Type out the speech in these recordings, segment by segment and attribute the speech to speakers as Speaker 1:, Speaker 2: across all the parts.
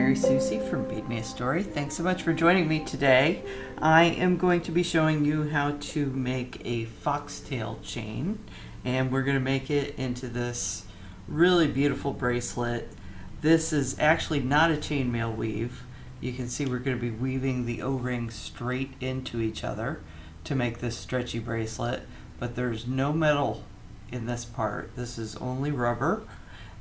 Speaker 1: Mary Susie from Bead Me a Story. Thanks so much for joining me today. I am going to be showing you how to make a foxtail chain, and we're going to make it into this really beautiful bracelet. This is actually not a chainmail weave. You can see we're going to be weaving the O-rings straight into each other to make this stretchy bracelet, but there's no metal in this part. This is only rubber.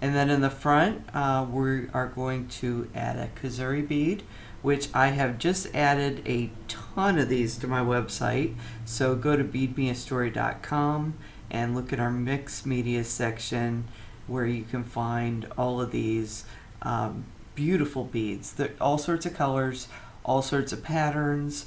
Speaker 1: And then in the front, we are going to add a Kazuri bead, which I have just added a ton of these to my website. So go to beadmeastory.com and look at our mixed media section where you can find all of these beautiful beads. They're all sorts of colors, all sorts of patterns.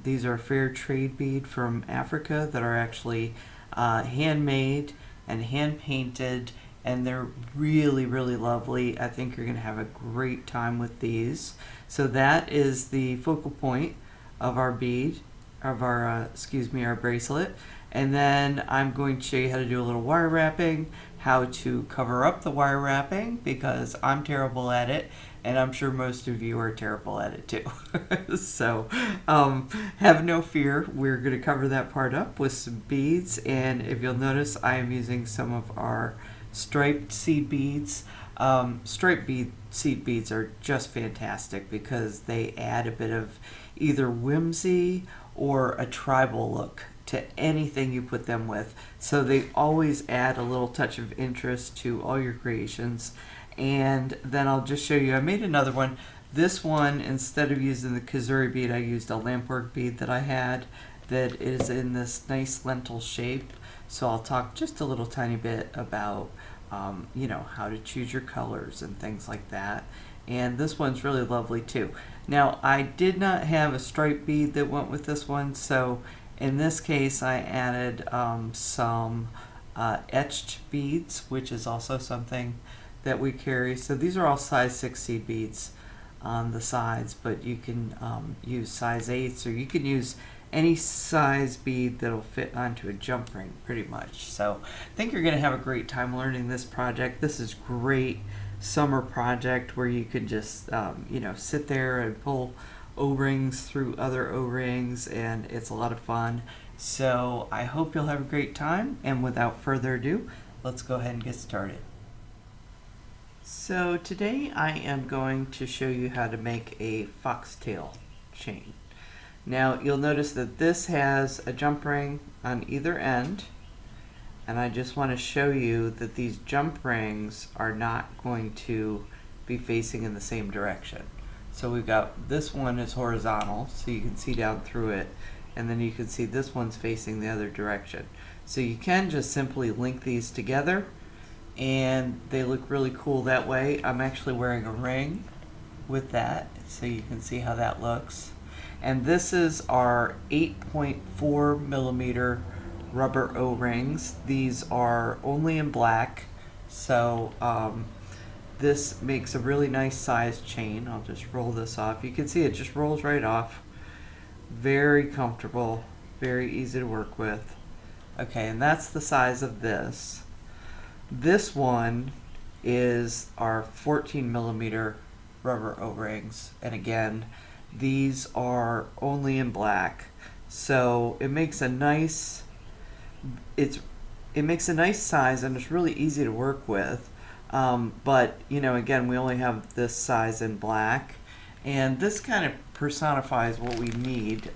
Speaker 1: These are fair trade bead from Africa that are actually handmade and hand painted, and they're really, really lovely. I think you're going to have a great time with these. So that is the focal point of our bead, of our, our bracelet. And then I'm going to show you how to do a little wire wrapping, how to cover up the wire wrapping, because I'm terrible at it, and I'm sure most of you are terrible at it too. So have no fear, we're going to cover that part up with some beads. And if you'll notice, I am using some of our striped seed beads. Seed beads are just fantastic because they add a bit of either whimsy or a tribal look to anything you put them with. So they always add a little touch of interest to all your creations. And then I'll just show you, I made another one. This one, instead of using the Kazuri bead, I used a lampwork bead that I had that is in this nice lentil shape. So I'll talk just a little tiny bit about how to choose your colors and things like that. And this one's really lovely too. Now, I did not have a striped bead that went with this one, so in this case I added some etched beads, which is also something that we carry. So these are all size 6 seed beads on the sides, but you can use size 8s, or you can use any size bead that'll fit onto a jump ring pretty much. So I think you're going to have a great time learning this project. This is great summer project where you could just sit there and pull O-rings through other O-rings, and it's a lot of fun. So I hope you'll have a great time, and without further ado, let's go ahead and get started. So today I am going to show you how to make a foxtail chain. Now you'll notice that this has a jump ring on either end, and I just want to show you that these jump rings are not going to be facing in the same direction. So we've got, this one is horizontal, so you can see down through it, and then you can see this one's facing the other direction. So you can just simply link these together and they look really cool that way. I'm actually wearing a ring with that, so you can see how that looks. And this is our 8.4 millimeter rubber O-rings. These are only in black, so this makes a really nice size chain. I'll just roll this off. You can see it just rolls right off. Very comfortable, very easy to work with. Okay, and that's the size of this. This one is our 14 millimeter rubber O-rings, and again, these are only in black, so it makes a nice size, and it's really easy to work with. But again, we only have this size in black, and this kind of personifies what we need.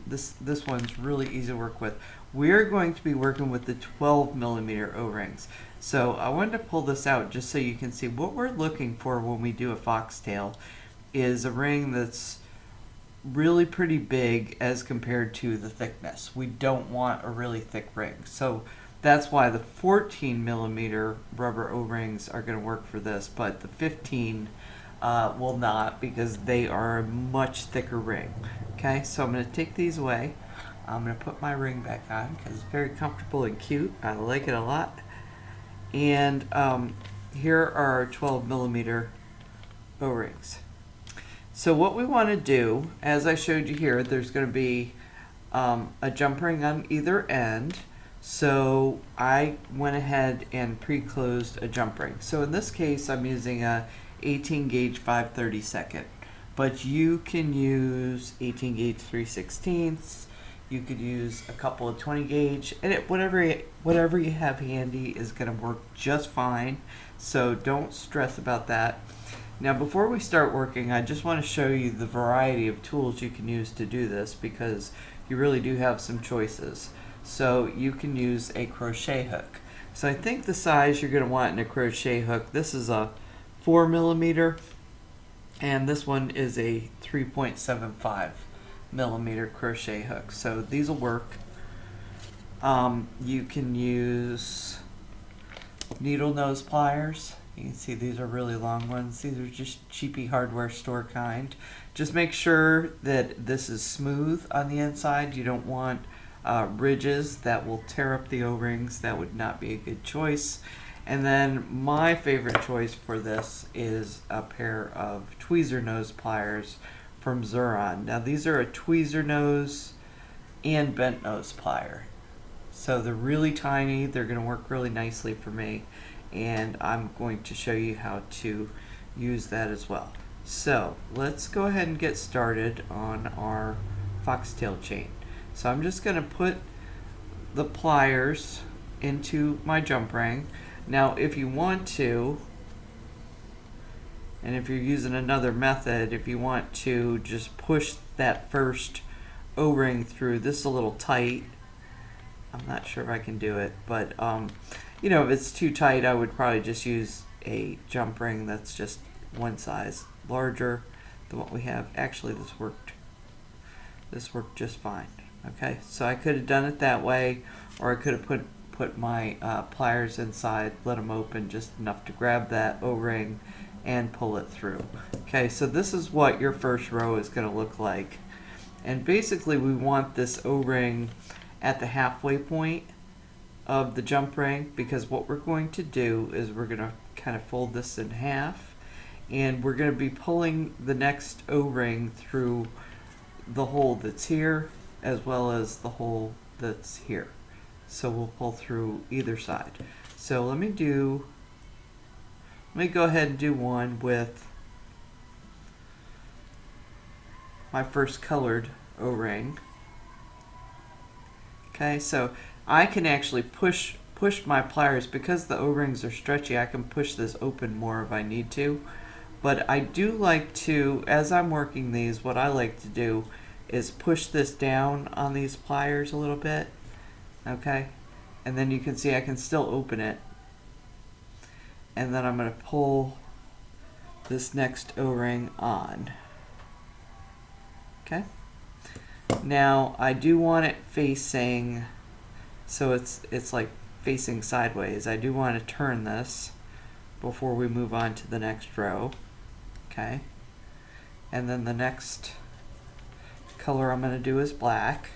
Speaker 1: This one's really easy to work with. We're going to be working with the 12 millimeter O-rings. So I wanted to pull this out just so you can see what we're looking for when we do a foxtail is a ring that's really pretty big as compared to the thickness. We don't want a really thick ring. So that's why the 14 millimeter rubber O-rings are going to work for this, but the 15 will not, because they are a much thicker ring. Okay, so I'm going to take these away. I'm going to put my ring back on because it's very comfortable and cute. I like it a lot. And here are our 12 millimeter O-rings. So what we want to do, as I showed you here, there's going to be a jump ring on either end. So I went ahead and pre-closed a jump ring. So in this case, I'm using a 18 gauge 5/32, but you can use 18 gauge 3/16. You could use a couple of 20 gauge, and whatever you have handy is going to work just fine. So don't stress about that. Now, before we start working, I just want to show you the variety of tools you can use to do this, because you really do have some choices. So you can use a crochet hook. So I think the size you're going to want in a crochet hook, this is a 4mm, and this one is a 3.75mm crochet hook. So these will work. You can use needle nose pliers. You can see these are really long ones. These are just cheapy hardware store kind. Just make sure that this is smooth on the inside. You don't want ridges that will tear up the O-rings. That would not be a good choice. And then my favorite choice for this is a pair of tweezer nose pliers from Zuron. Now these are a tweezer nose and bent nose plier. So they're really tiny. They're going to work really nicely for me, and I'm going to show you how to use that as well. So let's go ahead and get started on our foxtail chain. So I'm just going to put the pliers into my jump ring. Now if you want to, and if you're using another method, if you want to just push that first O-ring through, this is a little tight. I'm not sure if I can do it, but you know, if it's too tight, I would probably just use a jump ring that's just one size larger than what we have. Actually, this worked just fine. Okay, so I could have done it that way, or I could have put my pliers inside, let them open just enough to grab that O-ring and pull it through. Okay, so this is what your first row is going to look like, and basically we want this O-ring at the halfway point of the jump ring, because what we're going to do is we're going to kind of fold this in half, and we're going to be pulling the next O-ring through the hole that's here as well as the hole that's here. So we'll pull through either side. So let me go ahead and do one with my first colored O-ring. Okay, so I can actually push my pliers, because the O-rings are stretchy. I can push this open more if I need to, but I do like to, as I'm working these, what I like to do is push this down on these pliers a little bit. Okay, and then you can see I can still open it, and then I'm going to pull this next O-ring on. Okay, now I do want it facing, so it's like facing sideways. I do want to turn this before we move on to the next row. Okay, and then the next color I'm going to do is black.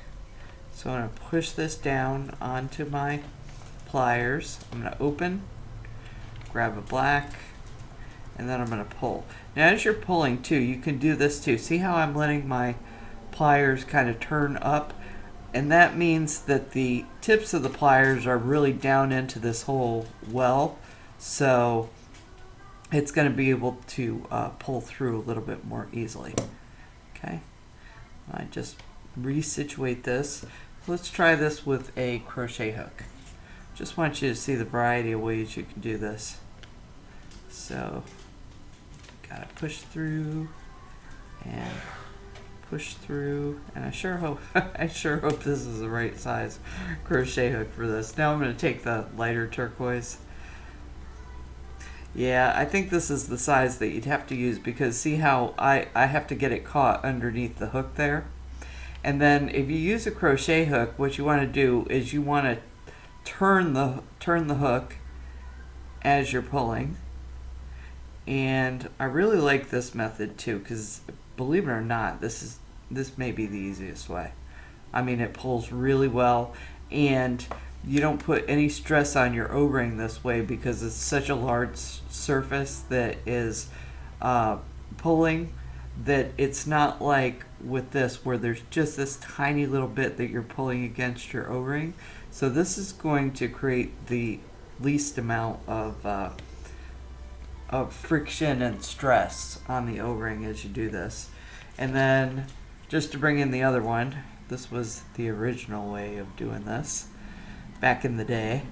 Speaker 1: So I'm going to push this down onto my pliers. I'm going to open, grab a black, and then I'm going to pull. Now as you're pulling too, you can do this too. See how I'm letting my pliers kind of turn up? And that means that the tips of the pliers are really down into this hole well. So it's going to be able to pull through a little bit more easily. Okay, I just resituate this. Let's try this with a crochet hook. Just want you to see the variety of ways you can do this. So gotta push through and push through, and I sure hope this is the right size crochet hook for this. Now I'm going to take the lighter turquoise. Yeah, I think this is the size that you'd have to use, because see how I have to get it caught underneath the hook there. And then if you use a crochet hook, what you want to do is you want to turn the hook as you're pulling. And I really like this method too, because believe it or not, this may be the easiest way. I mean, it pulls really well, and you don't put any stress on your O-ring this way, because it's such a large surface that is pulling, that it's not like with this where there's just this tiny little bit that you're pulling against your O-ring. So this is going to create the least amount of of friction and stress on the O-ring as you do this. And then just to bring in the other one, this was the original way of doing this back in the day.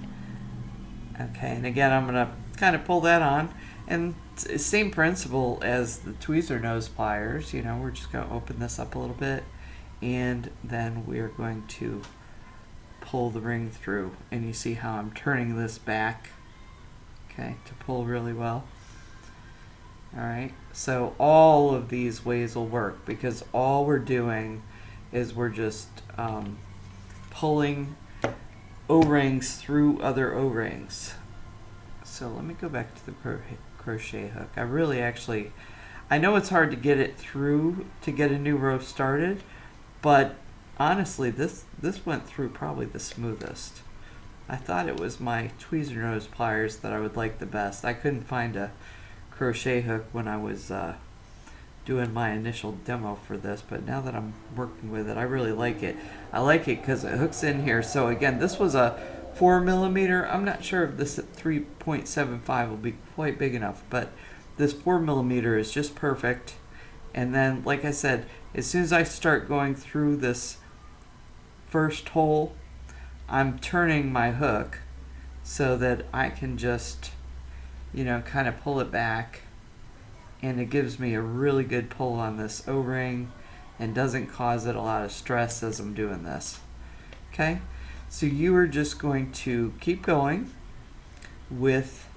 Speaker 1: Okay, and again I'm going to kind of pull that on, and same principle as the tweezer nose pliers. You know, we're just going to open this up a little bit, and then we're going to pull the ring through, and you see how I'm turning this back, okay, to pull really well. Alright, so all of these ways will work because all we're doing is we're just pulling O-rings through other O-rings. So let me go back to the crochet hook. I know it's hard to get it through to get a new row started, but honestly this went through probably the smoothest. I thought it was my tweezer nose pliers that I would like the best. I couldn't find a crochet hook when I was doing my initial demo for this, but now that I'm working with it, I really like it. I like it because it hooks in here. So again, this was a 4mm. I'm not sure if this at 3.75 will be quite big enough, but this 4mm is just perfect. And then, like I said, as soon as I start going through this first hole, I'm turning my hook so that I can just, you know, kind of pull it back, and it gives me a really good pull on this O-ring and doesn't cause it a lot of stress as I'm doing this. Okay, so you are just going to keep going with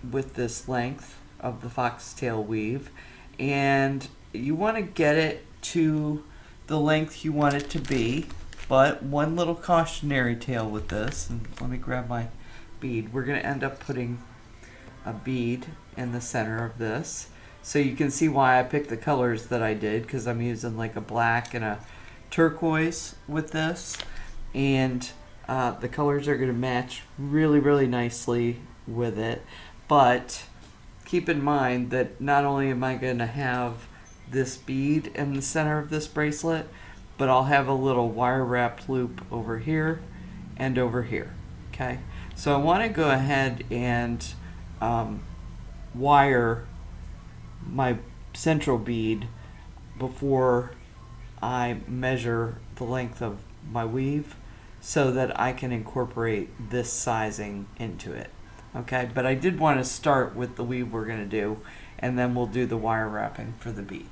Speaker 1: this length of the foxtail weave, and you want to get it to the length you want it to be. But one little cautionary tale with this, and let me grab my bead. We're going to end up putting a bead in the center of this. So you can see why I picked the colors that I did, because I'm using like a black and a turquoise with this. And the colors are going to match really, really nicely with it. But keep in mind that not only am I going to have this bead in the center of this bracelet, but I'll have a little wire wrapped loop over here and over here. Okay, so I want to go ahead and wire my central bead before I measure the length of my weave so that I can incorporate this sizing into it. Okay, but I did want to start with the weave we're going to do, and then we'll do the wire wrapping for the bead.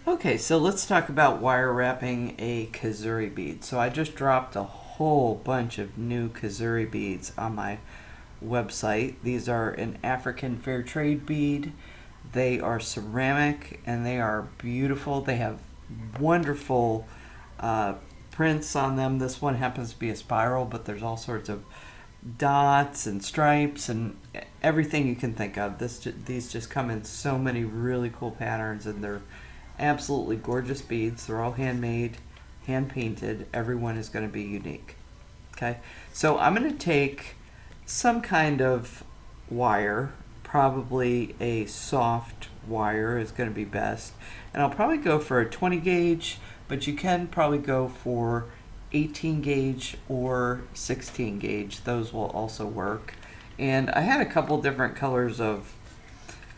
Speaker 1: Okay, so let's talk about wire wrapping a Kazuri bead. So I just dropped a whole bunch of new Kazuri beads on my website. These are an African fair trade bead. They are ceramic and they are beautiful. They have wonderful prints on them. This one happens to be a spiral, but there's all sorts of dots and stripes and everything you can think of. These just come in so many really cool patterns, and they're absolutely gorgeous beads. They're all handmade, hand painted. Everyone is going to be unique. Okay, so I'm going to take some kind of wire, probably a soft wire is going to be best, and I'll probably go for a 20 gauge, but you can probably go for 18 gauge or 16 gauge. Those will also work. And I had a couple different colors of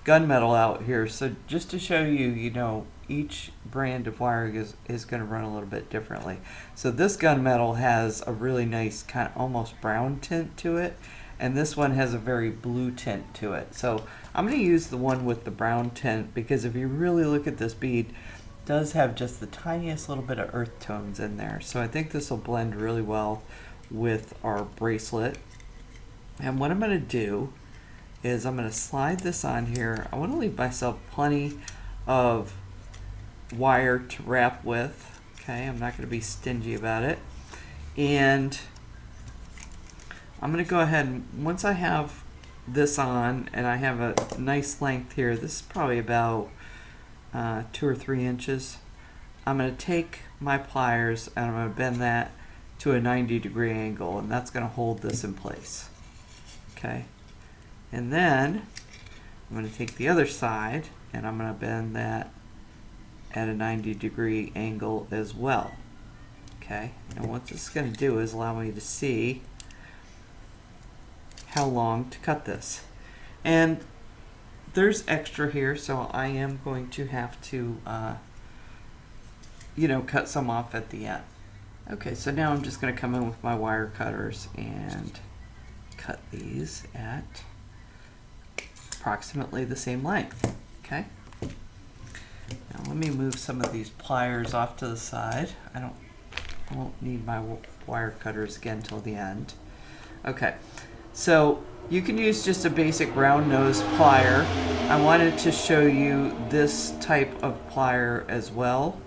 Speaker 1: gunmetal out here, so just to show you, you know, each brand of wire is going to run a little bit differently. So this gunmetal has a really nice kind of almost brown tint to it, and this one has a very blue tint to it. So I'm going to use the one with the brown tint because if you really look at this bead, it does have just the tiniest little bit of earth tones in there. So I think this will blend really well with our bracelet. And what I'm going to do is I'm going to slide this on here. I want to leave myself plenty of wire to wrap with. Okay, I'm not going to be stingy about it. And I'm going to go ahead and once I have this on and I have a nice length here, this is probably about 2 or 3 inches, I'm going to take my pliers and I'm going to bend that to a 90-degree angle, and that's going to hold this in place. Okay, and then I'm going to take the other side and I'm going to bend that at a 90-degree angle as well. Okay, and what this is going to do is allow me to see how long to cut this. And there's extra here, so I am going to have to you know, cut some off at the end. Okay, so now I'm just going to come in with my wire cutters and cut these at approximately the same length. Okay, now let me move some of these pliers off to the side. I won't need my wire cutters again till the end. Okay, so you can use just a basic round nose plier. I wanted to show you this type of plier as well,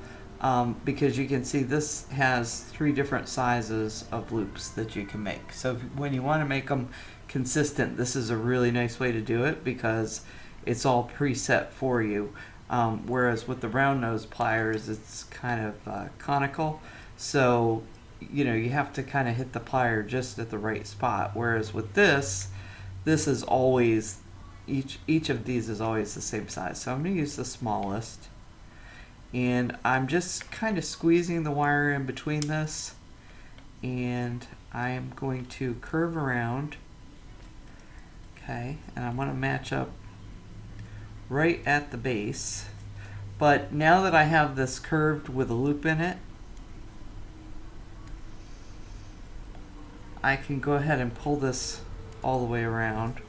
Speaker 1: because you can see this has 3 different sizes of loops that you can make. So when you want to make them consistent, this is a really nice way to do it because it's all preset for you. Whereas with the round nose pliers, it's kind of conical, so you know, you have to kind of hit the plier just at the right spot. Whereas with this is always, each of these is always the same size. So I'm going to use the smallest, and I'm just kind of squeezing the wire in between this, and I am going to curve around. Okay, and I want to match up right at the base. But now that I have this curved with a loop in it, I can go ahead and pull this all the way around.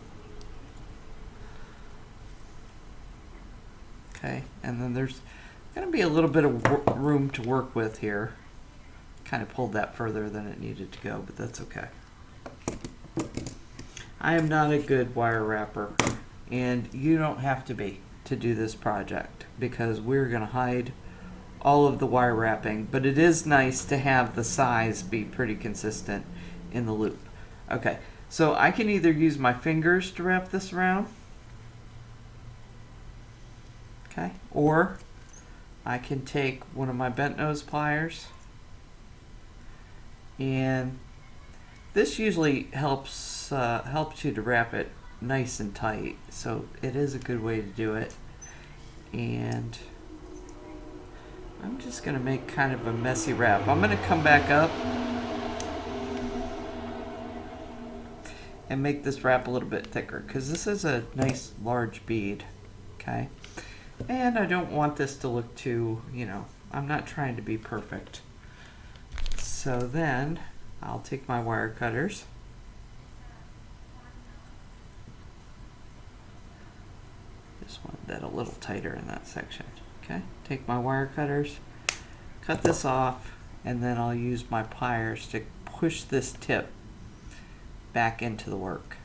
Speaker 1: Okay, and then there's going to be a little bit of room to work with here. Kind of pulled that further than it needed to go, but that's okay. I am not a good wire wrapper, and you don't have to be to do this project because we're going to hide all of the wire wrapping, but it is nice to have the size be pretty consistent in the loop. Okay, so I can either use my fingers to wrap this around, okay, or I can take one of my bent nose pliers, and this usually helps you to wrap it nice and tight, so it is a good way to do it. And I'm just going to make kind of a messy wrap. I'm going to come back up and make this wrap a little bit thicker because this is a nice large bead. Okay, and I don't want this to look too, you know, I'm not trying to be perfect. So then I'll take my wire cutters, just want that a little tighter in that section. Okay, take my wire cutters, cut this off, and then I'll use my pliers to push this tip back into the work.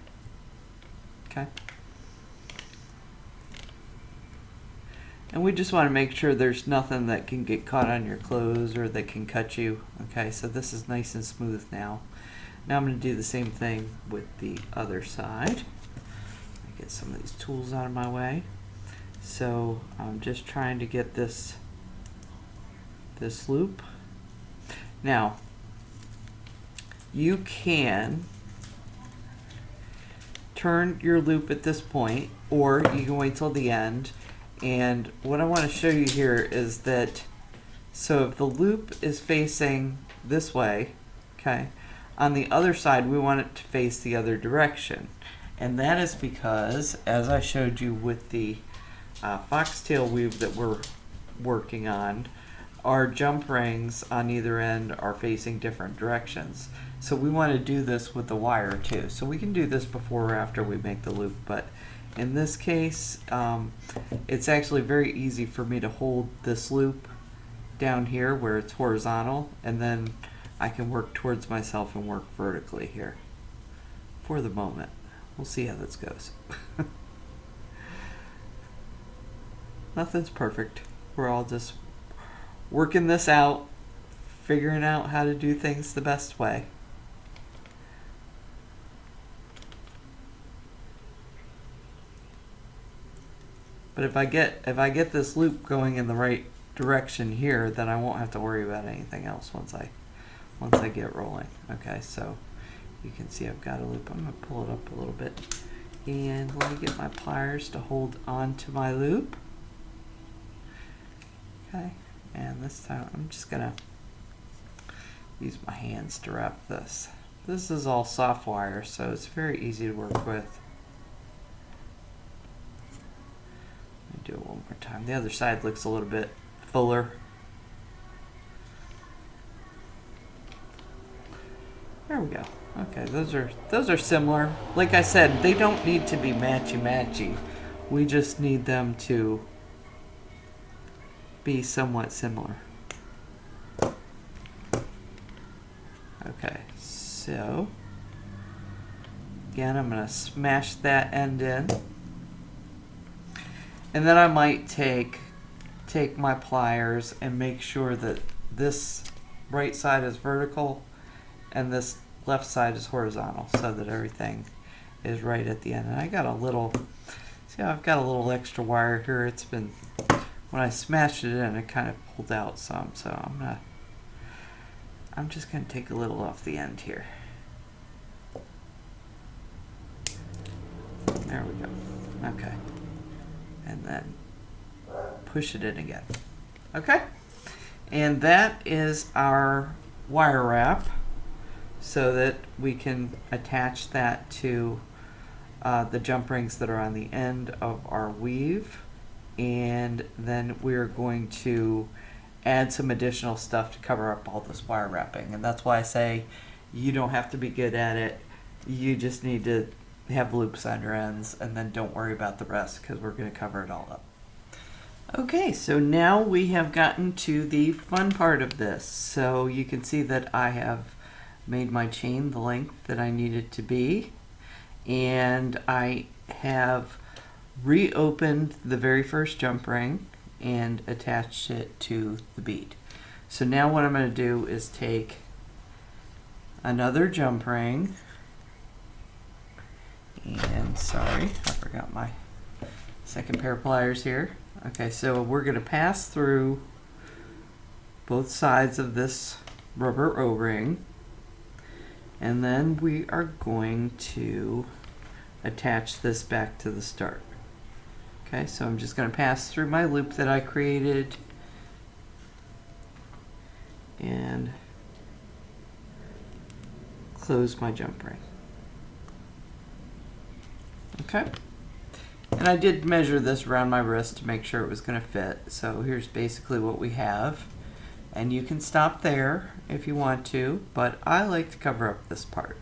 Speaker 1: Okay. And we just want to make sure there's nothing that can get caught on your clothes or that can cut you. Okay, so this is nice and smooth now. Now I'm going to do the same thing with the other side. Get some of these tools out of my way. So I'm just trying to get this loop. Now you can turn your loop at this point, or you can wait till the end. And what I want to show you here is that, so if the loop is facing this way, okay, on the other side we want it to face the other direction. And that is because, as I showed you with the foxtail weave that we're working on, our jump rings on either end are facing different directions. So we want to do this with the wire too. So we can do this before or after we make the loop, but in this case, it's actually very easy for me to hold this loop down here where it's horizontal, and then I can work towards myself and work vertically here for the moment. We'll see how this goes. Nothing's perfect. We're all just working this out, figuring out how to do things the best way. But if I get this loop going in the right direction here, then I won't have to worry about anything else once I get rolling. Okay, so you can see I've got a loop. I'm going to pull it up a little bit, and let me get my pliers to hold on to my loop. Okay, and this time I'm just going to use my hands to wrap this. This is all soft wire, so it's very easy to work with. Let me do it one more time. The other side looks a little bit fuller. There we go. Okay, those are similar. Like I said, they don't need to be matchy-matchy. We just need them to be somewhat similar. Okay, so again, I'm going to smash that end in. And then I might take my pliers and make sure that this right side is vertical and this left side is horizontal, so that everything is right at the end. And I got a little, see how I've got a little extra wire here. It's been, when I smashed it in, it kind of pulled out some, so I'm just going to take a little off the end here. There we go. Okay. And then push it in again. Okay? And that is our wire wrap, so that we can attach that to the jump rings that are on the end of our weave. And then we're going to add some additional stuff to cover up all this wire wrapping. And that's why I say you don't have to be good at it. You just need to have loops on your ends, and then don't worry about the rest, because we're going to cover it all up. Okay, so now we have gotten to the fun part of this. So you can see that I have made my chain the length that I need it to be, and I have reopened the very first jump ring and attached it to the bead. So now what I'm going to do is take another jump ring, and sorry, I forgot my second pair of pliers here. Okay, so we're going to pass through both sides of this rubber O-ring, and then we are going to attach this back to the start. Okay, so I'm just going to pass through my loop that I created and close my jump ring. Okay, and I did measure this around my wrist to make sure it was going to fit. So here's basically what we have, and you can stop there if you want to, but I like to cover up this part,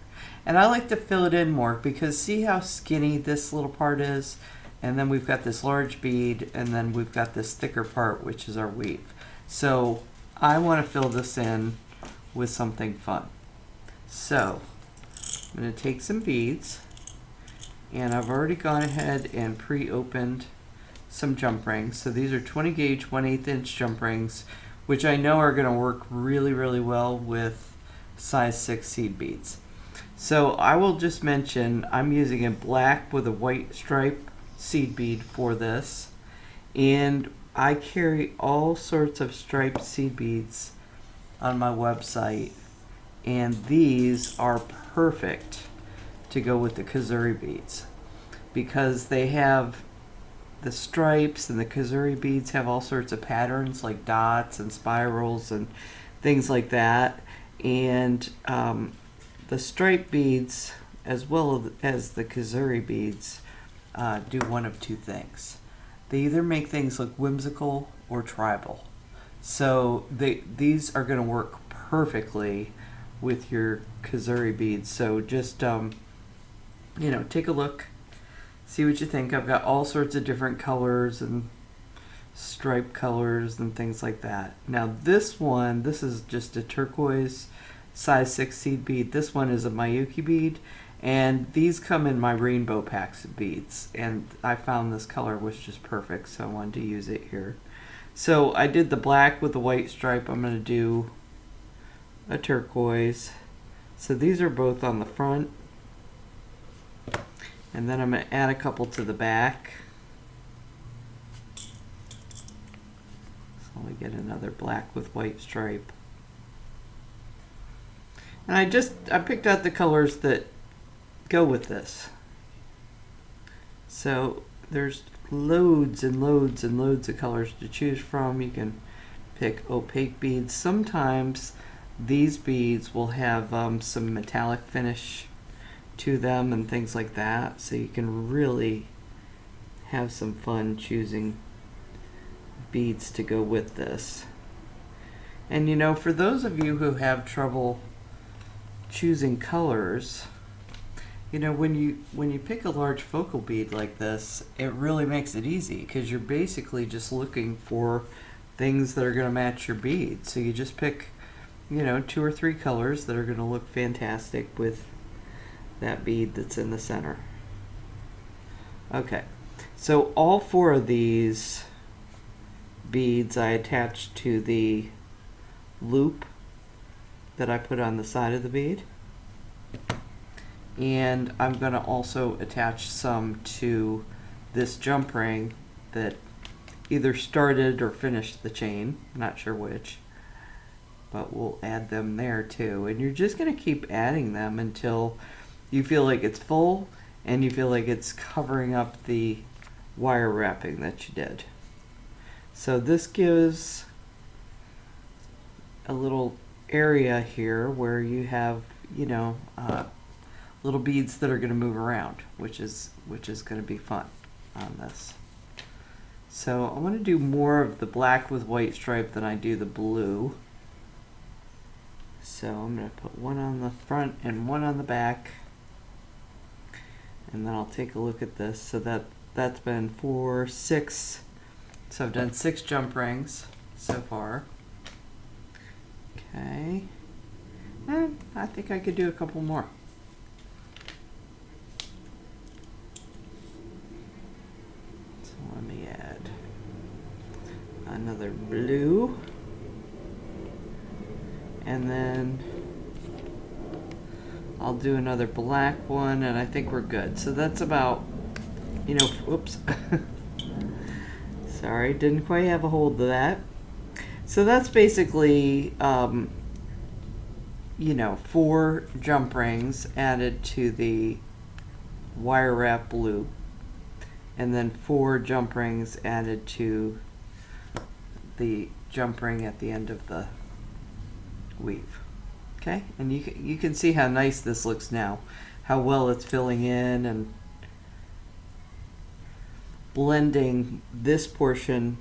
Speaker 1: and I like to fill it in more, because see how skinny this little part is? and then we've got this large bead, and then we've got this thicker part, which is our weave. So I want to fill this in with something fun. So I'm going to take some beads, and I've already gone ahead and pre-opened some jump rings. So these are 20 gauge 1/8 inch jump rings, which I know are going to work really, really well with size 6 seed beads. So I will just mention I'm using a black with a white stripe seed bead for this, and I carry all sorts of striped seed beads on my website, and these are perfect to go with the Kazuri beads because they have the stripes, and the Kazuri beads have all sorts of patterns like dots and spirals and things like that. And the striped beads, as well as the Kazuri beads, do one of two things. They either make things look whimsical or tribal. So these are going to work perfectly with your Kazuri beads. So just take a look, see what you think. I've got all sorts of different colors and stripe colors and things like that. Now this is just a turquoise size 6 seed bead. This one is a Miyuki bead, and these come in my rainbow packs of beads, and I found this color was just perfect, so I wanted to use it here. So I did the black with the white stripe. I'm going to do a turquoise. So these are both on the front, and then I'm going to add a couple to the back. So we get another black with white stripe. And I picked out the colors that go with this. So there's loads and loads and loads of colors to choose from. You can pick opaque beads. Sometimes these beads will have some metallic finish to them and things like that, so you can really have some fun choosing beads to go with this. And for those of you who have trouble choosing colors, when you pick a large focal bead like this, it really makes it easy because you're basically just looking for things that are going to match your bead. So you just pick 2 or 3 colors that are going to look fantastic with that bead that's in the center. Okay, so all 4 of these beads I attached to the loop that I put on the side of the bead, and I'm going to also attach some to this jump ring that either started or finished the chain, not sure which, but we'll add them there too. And you're just going to keep adding them until you feel like it's full and you feel like it's covering up the wire wrapping that you did. So this gives a little area here where you have little beads that are going to move around, which is going to be fun on this. So I want to do more of the black with white stripe than I do the blue. So I'm going to put one on the front and one on the back, and then I'll take a look at this. So that's been 4, 6. So I've done 6 jump rings so far. Okay, and I think I could do a couple more. So let me add another blue, and then I'll do another black one, and I think we're good. So that's about, oops. Sorry, didn't quite have a hold of that. So that's basically, 4 jump rings added to the wire wrap loop, and then 4 jump rings added to the jump ring at the end of the weave. Okay, and you can see how nice this looks now, how well it's filling in and blending this portion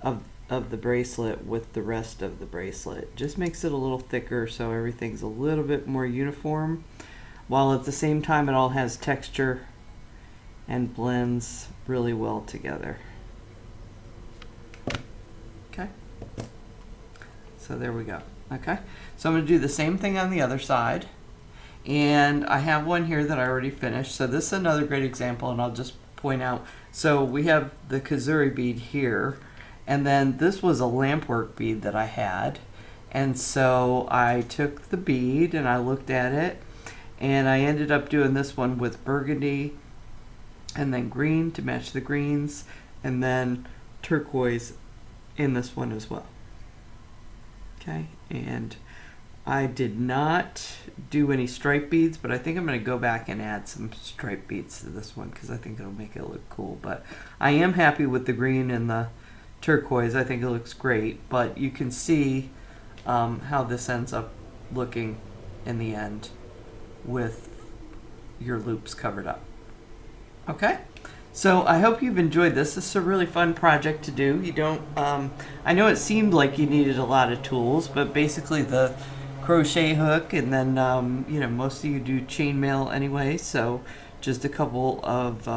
Speaker 1: of the bracelet with the rest of the bracelet. Just makes it a little thicker so everything's a little bit more uniform, while at the same time it all has texture and blends really well together. Okay, so there we go. Okay, so I'm going to do the same thing on the other side, and I have one here that I already finished. So this is another great example, and I'll just point out, so we have the Kazuri bead here, and then this was a lampwork bead that I had, and so I took the bead and I looked at it, and I ended up doing this one with burgundy and then green to match the greens, and then turquoise in this one as well. Okay, and I did not do any stripe beads, but I think I'm going to go back and add some stripe beads to this one because I think it'll make it look cool. But I am happy with the green and the turquoise. I think it looks great, but you can see how this ends up looking in the end with your loops covered up. Okay, so I hope you've enjoyed this. This is a really fun project to do. You don't, I know it seemed like you needed a lot of tools, but basically the crochet hook, and then you know, most of you do chainmail anyway, so just a couple of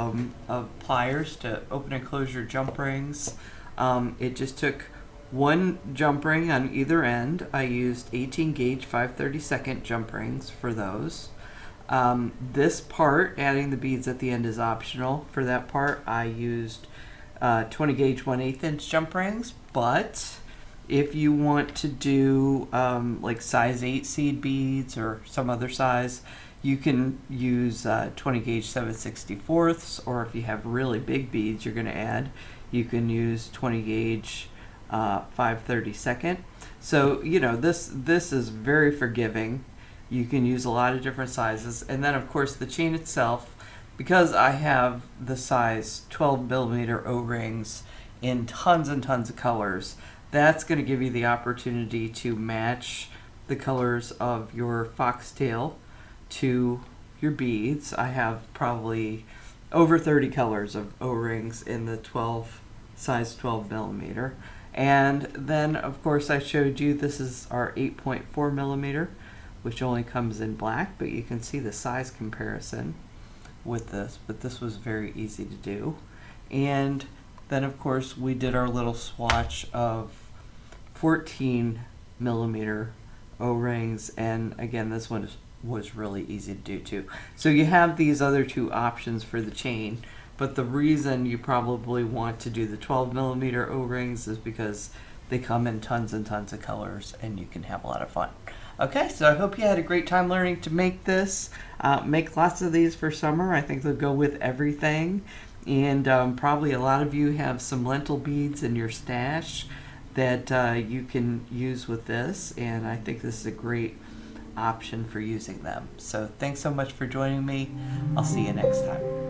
Speaker 1: pliers to open and close your jump rings. It just took one jump ring on either end. I used 18 gauge 5/32 jump rings for those. This part, adding the beads at the end, is optional. For that part, I used 20 gauge 1/8 inch jump rings, but if you want to do like size 8 seed beads or some other size, you can use 20 gauge 7/64, or if you have really big beads you're going to add, you can use 20 gauge 5/32. So, you know, this is very forgiving. You can use a lot of different sizes. And then of course the chain itself, because I have the size 12mm O-rings in tons and tons of colors, that's going to give you the opportunity to match the colors of your foxtail to your beads. I have probably over 30 colors of O-rings in the size 12mm. And then of course I showed you this is our 8.4mm, which only comes in black, but you can see the size comparison with this, but this was very easy to do. And then of course we did our little swatch of 14mm O-rings, and again this one was really easy to do too. So you have these other two options for the chain, but the reason you probably want to do the 12mm O-rings is because they come in tons and tons of colors and you can have a lot of fun. Okay, so I hope you had a great time learning to make this. Make lots of these for summer. I think they'll go with everything. And probably a lot of you have some lentil beads in your stash that you can use with this. And I think this is a great option for using them. So thanks so much for joining me. I'll see you next time.